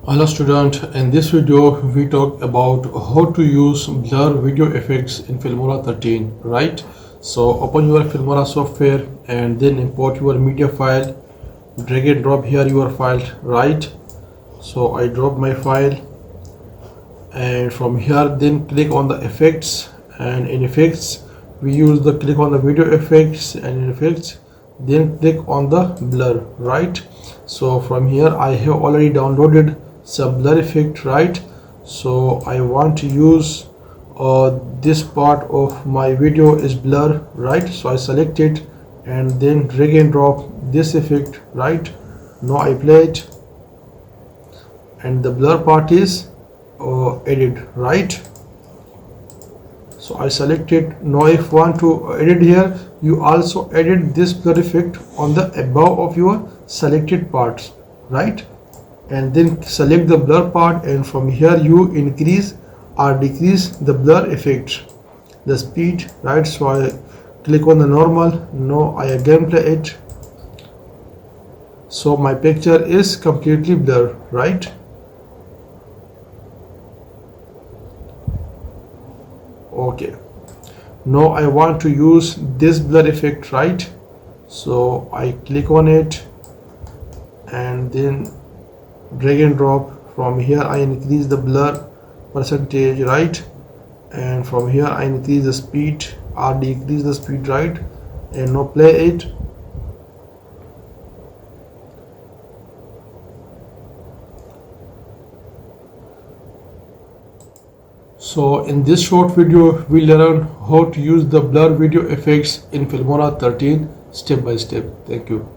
Hello student, in this video we talk about how to use blur video effects in Filmora 13, right? So open your Filmora software and then import your media file, drag and drop here your file, right? So I drop my file and from here then click on the effects, and in effects we use the click on the video effects, and in effects then click on the blur, right? So from here I have already downloaded some blur effect, right? So I want to use this part of my video is blur, right? So I select it and then drag and drop this effect, right? Now I play it and the blur part is edit, right? So I select it. Now if you want to edit here, you also edit this blur effect on the above of your selected parts, right? And then select the blur part, and from here you increase or decrease the blur effect, the speed, right? So I click on the normal. Now I again play it. So my picture is completely blurred, right? Okay, now I want to use this blur effect, right? So I click on it and then drag and drop. From here I increase the blur percentage, right? And from here I increase the speed or decrease the speed, right? And now play it. So in this short video we learn how to use the blur video effects in Filmora 13 step by step. Thank you.